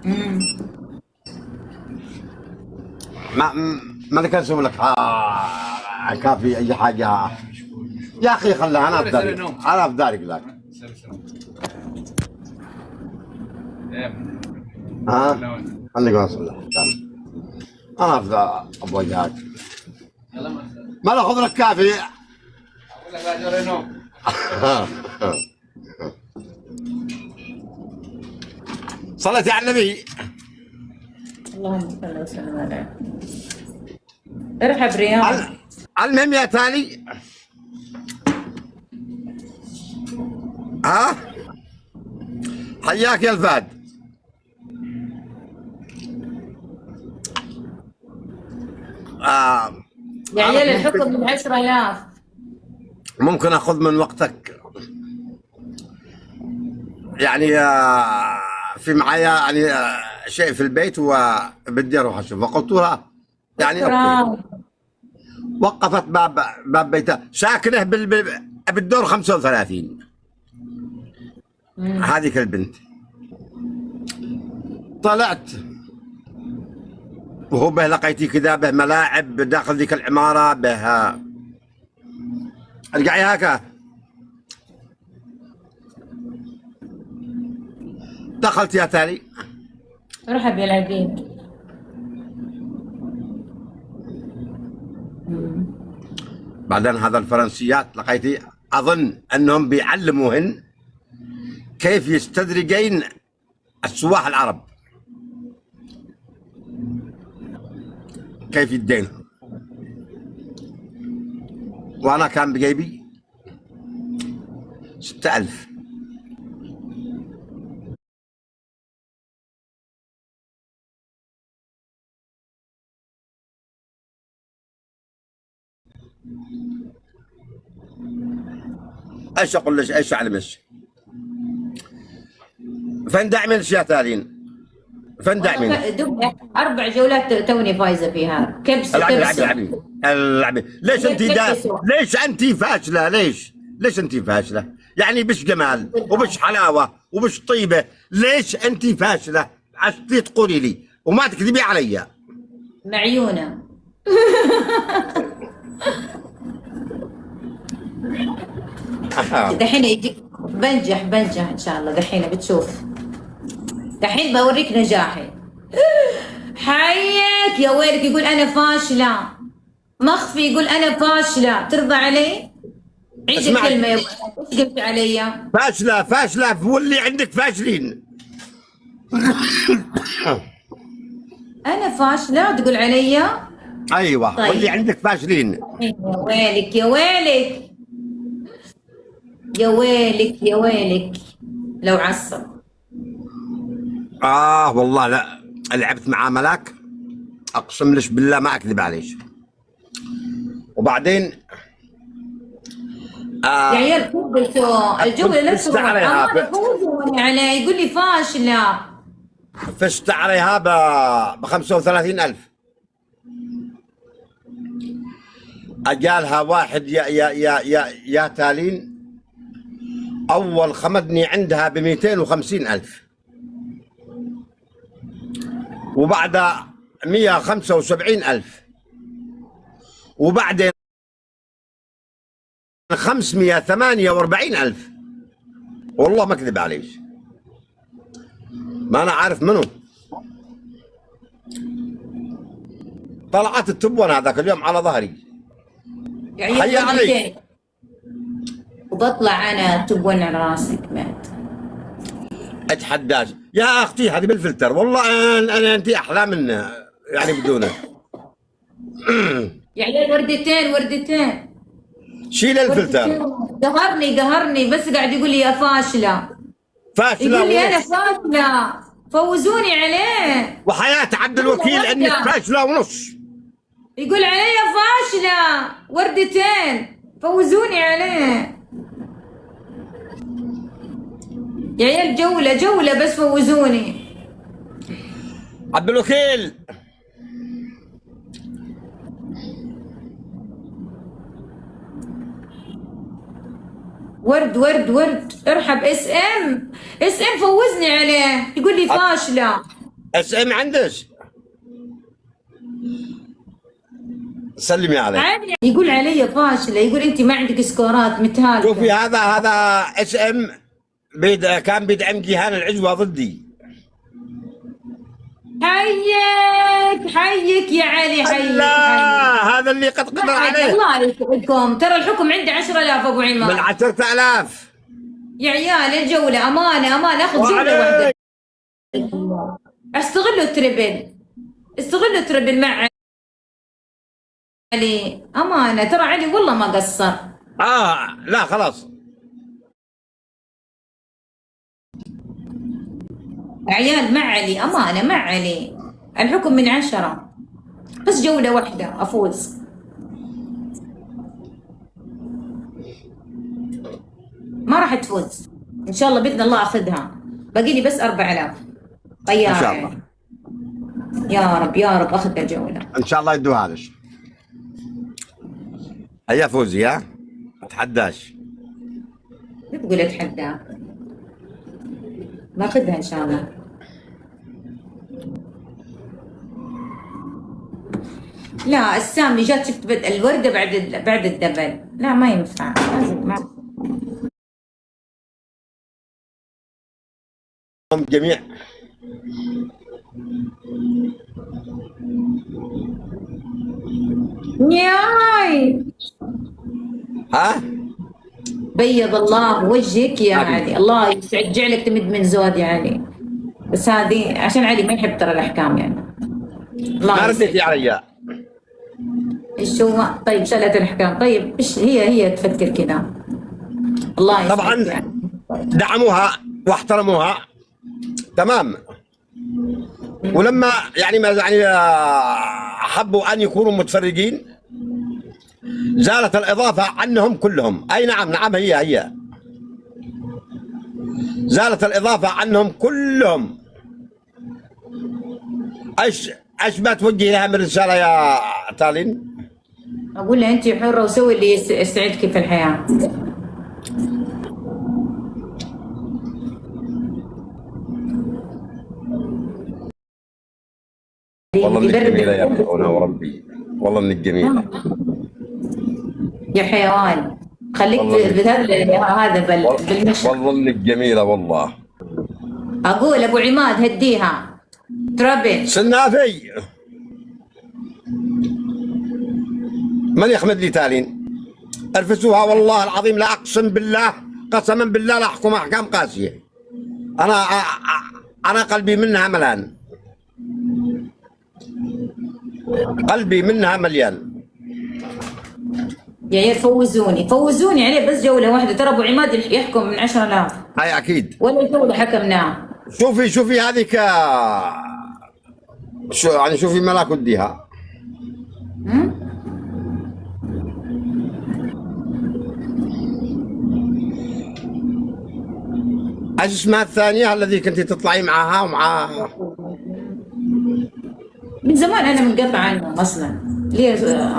امم ما ما انا كان اسوي لك كافي اي حاجه. يا اخي خلها، انا افداري، انا افداري لك. ها خليك اصلح. انا افدار ابو وجهك. ما لا خذ لك كافي. صليتي على النبي. اللهم صل وسلم عليه. ارحب رياض. المهم يا تالي، ها حياك يا الفهد. آه يا عيال الحكم ب10,000. ممكن اخذ من وقتك يعني. في معايا يعني شيء في البيت وبدي اروح اشوف، فقلت لها يعني اوكي. وقفت باب بيتها، ساكنه بالدور 35. هذيك البنت طلعت وهو به لقيتي كذا، به ملاعب داخل ذيك العماره، به ارجعي هكا. دخلت يا تالي. ارحب يا العبيد. بعدين هذا الفرنسيات لقيتي اظن انهم بيعلموهن كيف يستدرجين السواح العرب، كيف يدين. وانا كان بجيبي 6000. ايش اقول لك، ايش اعلمك؟ فين داعمين يا تالين؟ فين داعمين؟ 4 جولات توني فايزه فيها. كبسه العبي العبي كبسه. العبي العبي. ليش انت ليش انت فاشله؟ ليش انت فاشله؟ يعني بش جمال وبش حلاوه وبش طيبه، ليش انت فاشله؟ عشتي تقولي لي وما تكذبي علي. معيونه. دحين يجيك بنجح ان شاء الله. دحين بتشوف، دحين بوريك نجاحي. حيك يا ويلك. يقول انا فاشله، مخفي يقول انا فاشله. ترضى علي؟ عيد الكلمه يا ابو. ايش قلت علي؟ فاشله واللي عندك فاشلين. انا فاشله تقول علي؟ ايوه طيب. واللي عندك فاشلين. يا ويلك يا ويلك يا ويلك يا ويلك لو عصب. والله لا، لعبت مع ملاك اقسم لك بالله ما اكذب عليك. وبعدين يا عيال كبسوا الجو نفسه. انا فوزوني عليه يقول لي فاشله. فزت عليها ب 35,000. اجالها واحد يا تالين، اول خمدني عندها ب 250,000، وبعدها 175,000، وبعدين 548,000. والله ما اكذب عليك، ما انا عارف منو. طلعت التبون هذاك اليوم على ظهري. حيا عليك. وبطلع انا تبون على راسك مات. اتحداش يا اختي، هذه بالفلتر. والله انا انت احلى منه يعني بدونه. يا عيال وردتين. شيل الفلتر. قهرني بس قاعد يقول لي يا فاشله. يقول لي انا فاشله، فوزوني عليه. وحياة عبد الوكيل انك فاشله ونص. يقول علي فاشله وردتين، فوزوني عليه. يا عيال جوله بس فوزوني. عبد الوكيل ورد. ارحب اس ام فوزني عليه. يقول لي فاشله. SM عندك؟ سلمي عليه. عادي يقول علي فاشله، يقول انت ما عندك سكورات متهالكه. شوفي هذا SM كان بيدعم جيهان العجوة ضدي. حيك يا علي، حيك. لا هذا اللي قد قدر عليه. الله يسعدكم، ترى الحكم عندي 10,000 ابو عماد. من 10,000 يا عيال الجوله امانه امانه، اخذ جوله واحده. استغلوا التربل مع علي امانه، ترى علي والله ما قصر. لا خلاص عيال مع علي امانه، مع علي الحكم من 10، بس جوله واحده افوز. ما راح تفوز ان شاء الله باذن الله، اخذها. باقي لي بس 4000 طياره ان شاء الله. يا رب يا رب اخذ الجوله ان شاء الله يدوها لك. هيا فوزي، ها اتحداش. لا تقول اتحدى، باخذها ان شاء الله. لا السامي جات شفت الورده بعد الدبل، لا ما ينفع، لازم جميع ياي. ها بيض الله وجهك يا علي، الله يجعلك تمد من زود يا علي. بس هذه عشان علي ما يحب ترى الاحكام يعني. ما رديتي علي. ايش هو؟ طيب شلت الاحكام، طيب ايش هي تفكر كذا. الله طبعا يعني. دعموها واحترموها تمام، ولما يعني ما يعني حبوا ان يكونوا متفرجين زالت الاضافه عنهم كلهم. اي نعم هي زالت الاضافه عنهم كلهم. ايش ما توجهي لها من رساله يا تالين؟ اقول لها انت حره وسوي اللي يسعدك في الحياه. والله انك جميله يا اخونا وربي، والله انك جميله يا حيوان. خليك هذا بالمشي. والله انك جميله والله. اقول ابو عماد هديها تربي سنافي. من يحمد لي تالين؟ ارفسوها والله العظيم، لا اقسم بالله قسما بالله لا احكم احكام قاسيه. انا قلبي منها ملان، قلبي منها مليان. يا فوزوني عليه بس جوله واحده، ترى ابو عماد يحكم من 10,000. هاي اكيد. ولا جوله حكمناها. شوفي هذيك يعني شوفي ملاك وديها. ايش اسمها الثانيه الذي كنت تطلعي معها ومع من زمان انا منقطع عنهم اصلا، ليه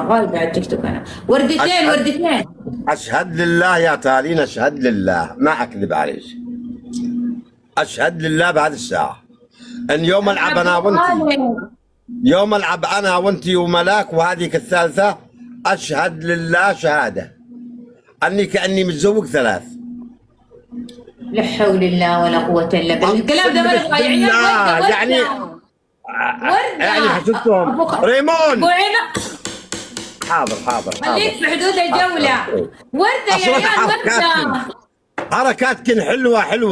غالبة على التيك توك انا. وردتين اشهد لله يا تالين، اشهد لله ما اكذب عليك، اشهد لله بهذه الساعه ان يوم العب انا وانت، يوم العب انا وانت وملاك وهذيك الثالثه، اشهد لله شهاده اني كاني متزوج 3. لا حول الله ولا قوه الا بالله. الكلام ده ما يعني وردة. يعني حسبتهم ريمون. حاضر خليك في حدود الجولة. وردة يا عيال، وردة. حركاتكن حلوة